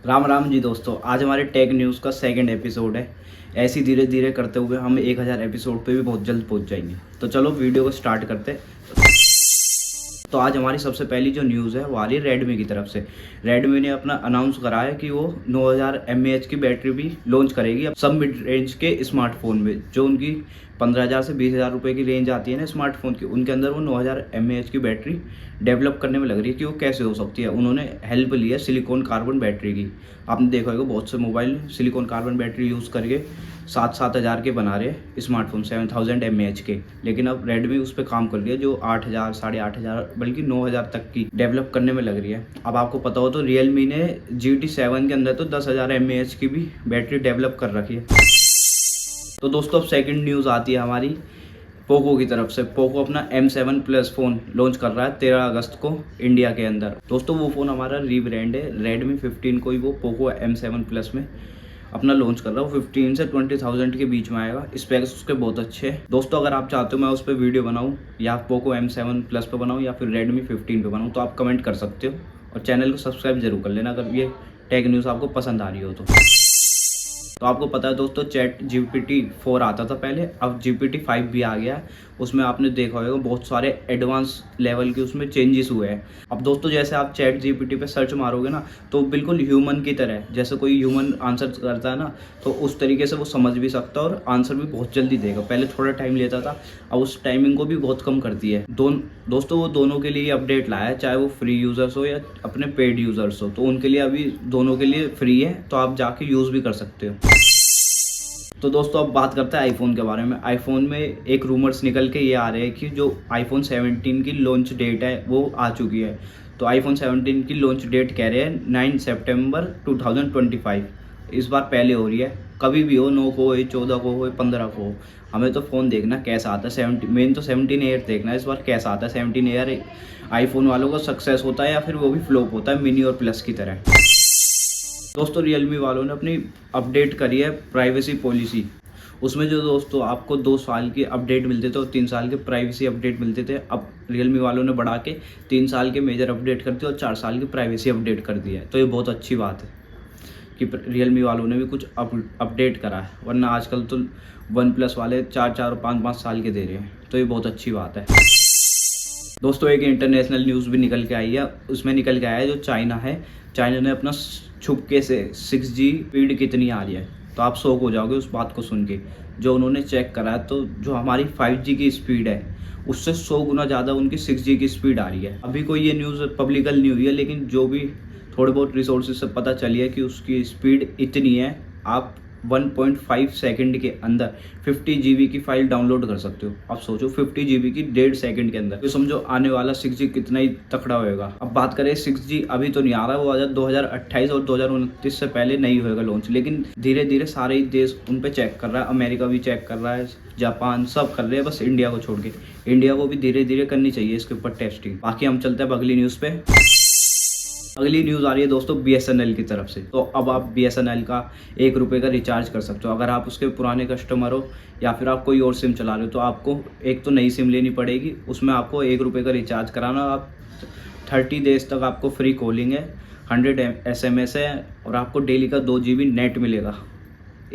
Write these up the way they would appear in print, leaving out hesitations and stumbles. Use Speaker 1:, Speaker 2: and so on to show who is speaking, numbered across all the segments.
Speaker 1: राम राम जी दोस्तों, आज हमारे टेक न्यूज़ का सेकंड एपिसोड है। ऐसे ही धीरे धीरे करते हुए हम 1000 एपिसोड पे भी बहुत जल्द पहुंच जाएंगे। तो चलो वीडियो को स्टार्ट करते हैं। तो आज हमारी सबसे पहली जो न्यूज़ है वो आ रही है रेडमी की तरफ से। रेडमी ने अपना अनाउंस करा है कि वो 9000 mAh की बैटरी भी लॉन्च करेगी अब सब मिड रेंज के स्मार्टफोन में। जो उनकी 15,000 से 20,000 रुपये की रेंज आती है ना स्मार्टफोन की, उनके अंदर वो 9000 mAh की बैटरी डेवलप करने में लग रही है कि वो कैसे हो सकती है। उन्होंने हेल्प ली है सिलिकॉन कार्बन बैटरी की। आपने देखा होगा बहुत से mobile silicon carbon battery use करके 7-7 हज़ार के बना रहे हैं स्मार्टफोन 7000 mAh के, लेकिन अब रेडमी उस पर काम कर रही है जो 8000, 8500 बल्कि 9000 तक की डेवलप करने में लग रही है। अब आपको पता हो तो रियलमी ने GT7 के अंदर तो 10,000 mAh की भी बैटरी डेवलप कर रखी है। तो दोस्तों अब सेकंड न्यूज़ आती है हमारी पोको की तरफ से। पोको अपना M7 प्लस फ़ोन लॉन्च कर रहा है 13 अगस्त को इंडिया के अंदर। दोस्तों वो फ़ोन हमारा रीब्रांड है, रेडमी 15 को ही वो पोको M7 प्लस में अपना लॉन्च कर रहा है। वो 15 से 20,000 के बीच में आएगा। स्पेक्स उसके बहुत अच्छे हैं। दोस्तों अगर आप चाहते हो मैं उस पर वीडियो बनाऊँ या पोको M7 प्लस पे बनाऊँ या फिर रेडमी 15 पे बनाऊँ तो आप कमेंट कर सकते हो, और चैनल को सब्सक्राइब जरूर कर लेना अगर ये टेक न्यूज़ आपको पसंद आ रही हो तो आपको पता है दोस्तों चैट GPT 4 आता था पहले, अब GPT 5 भी आ गया है। उसमें आपने देखा होगा बहुत सारे एडवांस लेवल के उसमें चेंजेस हुए हैं। अब दोस्तों जैसे आप चैट GPT पे सर्च मारोगे ना तो बिल्कुल ह्यूमन की तरह, जैसे कोई ह्यूमन आंसर करता है ना तो उस तरीके से वो समझ भी सकता है और आंसर भी बहुत जल्दी देगा। पहले थोड़ा टाइम लेता था, अब उस टाइमिंग को भी बहुत कम कर दिया है। दोस्तों वो दोनों के लिए अपडेट लाया है, चाहे वो फ्री यूज़र्स हो या अपने पेड यूज़र्स हो, तो उनके लिए अभी दोनों के लिए फ्री है, तो आप जाके यूज़ भी कर सकते हो। तो दोस्तों अब बात करते हैं आईफोन के बारे में। आईफोन में एक रूमर्स निकल के ये आ रहे हैं कि जो आईफोन 17 की लॉन्च डेट है वो आ चुकी है। तो आईफोन 17 की लॉन्च डेट कह रहे हैं 9 सितंबर 2025। इस बार पहले हो रही है, कभी भी हो, 9 को हो, 14 को हो, 15 को हो, हमें तो फ़ोन देखना कैसा आता है। 17 मेन तो 17 एयर देखना है इस बार कैसा आता है। 17 एयर आईफोन वालों को सक्सेस होता है या फिर वो भी फ्लॉप होता है मिनी और प्लस की तरह। दोस्तों रियलमी वालों ने अपनी अपडेट करी है प्राइवेसी पॉलिसी। उसमें जो दोस्तों आपको 2 साल की अपडेट मिलते थे और 3 साल के प्राइवेसी अपडेट मिलते थे, अब रियलमी वालों ने बढ़ा के 3 साल के मेजर अपडेट कर दिए और 4 साल की प्राइवेसी अपडेट कर दिया है। तो ये बहुत अच्छी बात है कि रियलमी वालों ने भी कुछ अपडेट करा है, वरना आजकल तो वन प्लस वाले 4-4 और 5-5 साल के दे रहे हैं। तो ये बहुत अच्छी बात है। दोस्तों एक इंटरनेशनल न्यूज़ भी निकल के आई है। उसमें निकल के आया है जो चाइना है, चाइना ने अपना छुपके से 6G स्पीड कितनी आ रही है, तो आप शॉक हो जाओगे उस बात को सुन के। जो उन्होंने चेक करा है तो जो हमारी 5G की स्पीड है उससे 100 गुना ज़्यादा उनकी 6G की स्पीड आ रही है। अभी कोई ये न्यूज़ पब्लिकल नहीं हुई है, लेकिन जो भी थोड़े बहुत रिसोर्सेज से पता चली है कि उसकी स्पीड इतनी है, आप 1.5 सेकंड के अंदर 50 GB की फाइल डाउनलोड कर सकते हो। अब सोचो 50 GB की 1.5 सेकंड के अंदर, तो समझो आने वाला 6G कितना ही तकड़ा होएगा। अब बात करें 6G अभी तो नहीं आ रहा, वो आ जाए 2028 और 2029 से पहले नहीं होएगा लॉन्च, लेकिन धीरे धीरे सारे ही देश उन पे चेक कर रहा है। अमेरिका भी चेक कर रहा है, जापान, सब कर रहे हैं, बस इंडिया को छोड़ के। इंडिया को भी धीरे धीरे करनी चाहिए इसके ऊपर टेस्टिंग। बाकी हम चलते हैं अगली न्यूज़ पे। अगली न्यूज़ आ रही है दोस्तों BSNL की तरफ से। तो अब आप BSNL का 1 रुपये का रिचार्ज कर सकते हो। अगर आप उसके पुराने कस्टमर हो या फिर आप कोई और सिम चला रहे हो तो आपको एक तो नई सिम लेनी पड़ेगी, उसमें आपको 1 रुपये का रिचार्ज कराना। आप 30 डेज तक आपको फ्री कॉलिंग है, 100 SMS है और आपको डेली का 2 GB नेट मिलेगा,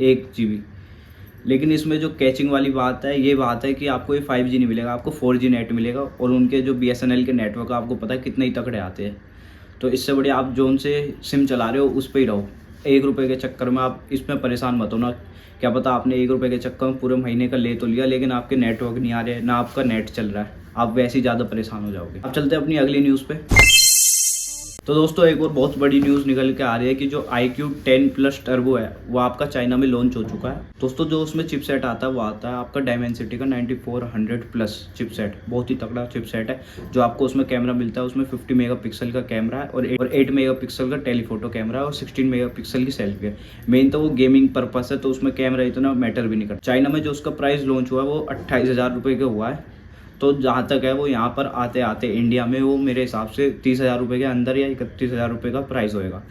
Speaker 1: 1 GB। लेकिन इसमें जो कैचिंग वाली बात है ये बात है कि आपको ये 5G नहीं मिलेगा, आपको 4G नेट मिलेगा। और उनके जो BSNL के नेटवर्क आपको पता है कितने ही तकड़े आते हैं। तो इससे बढ़िया आप जोन से सिम चला रहे हो उस पर ही रहो। 1 रुपये के चक्कर में आप इसमें परेशान मत हो ना। क्या पता आपने 1 रुपये के चक्कर में पूरे महीने का ले तो लिया, लेकिन आपके नेटवर्क नहीं आ रहे, ना आपका नेट चल रहा है, आप वैसे ही ज़्यादा परेशान हो जाओगे। अब चलते हैं अपनी अगली न्यूज़ पे। तो दोस्तों एक और बहुत बड़ी न्यूज़ निकल के आ रही है कि जो iQOO 10 प्लस टर्बो है वो आपका चाइना में लॉन्च हो चुका है। दोस्तों जो उसमें चिपसेट आता है वो आता है आपका डायमेंसिटी का 9400 प्लस चिपसेट। बहुत ही तगड़ा चिपसेट है। जो आपको उसमें कैमरा मिलता है उसमें 50 मेगापिक्सल का कैमरा है और 8 मेगापिक्सल का टेलीफोटो कैमरा है और 16 मेगापिक्सल की सेल्फी है। मेन तो वो गेमिंग पर्पस है, तो उसमें कैमरा इतना मैटर भी नहीं करता। चाइना में जो उसका प्राइस लॉन्च हुआ है वो 28,000 रुपये का हुआ है। तो जहाँ तक है वो यहाँ पर आते आते इंडिया में वो मेरे हिसाब से 30,000 रुपये के अंदर या 31,000 रुपये का प्राइस होएगा।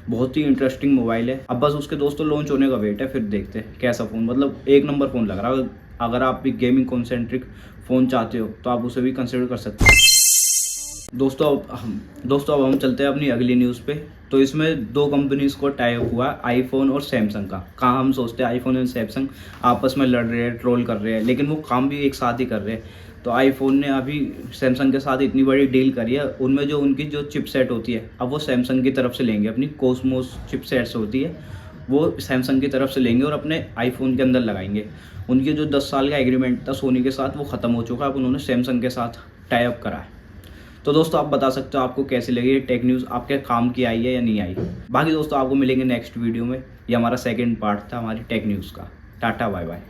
Speaker 1: बहुत ही इंटरेस्टिंग मोबाइल है। अब बस उसके दोस्तों लॉन्च होने का वेट है, फिर देखते हैं कैसा फ़ोन। मतलब 1 नंबर फ़ोन लग रहा है। अगर आप भी गेमिंग कॉन्सेंट्रिक फ़ोन चाहते हो तो आप उसे भी कंसिडर कर सकते हो। दोस्तों अब हम चलते हैं अपनी अगली न्यूज़ पे। तो इसमें दो कंपनीज को टाई अप हुआ है, आईफोन और सैमसंग का। कहाँ हम सोचते हैं आईफोन और सैमसंग आपस में लड़ रहे हैं, ट्रोल कर रहे हैं, लेकिन वो काम भी एक साथ ही कर रहे हैं। तो आईफोन ने अभी सैमसंग के साथ इतनी बड़ी डील करी है, उनमें जो उनकी जो चिपसेट होती है अब वो सैमसंग की तरफ से लेंगे। अपनी कोसमोस चिपसेट्स होती है वो सैमसंग की तरफ से लेंगे और अपने आईफोन के अंदर लगाएंगे। उनकी जो 10 साल का एग्रीमेंट था सोनी के साथ वो ख़त्म हो चुका है, अब उन्होंने सैमसंग के साथ टाई अप करा है। तो दोस्तों आप बता सकते हो आपको कैसी लगी ये टेक न्यूज़, आपके काम की आई है या नहीं आई। बाकी दोस्तों आपको मिलेंगे नेक्स्ट वीडियो में। ये हमारा सेकंड पार्ट था हमारी टेक न्यूज़ का। टाटा बाय बाय।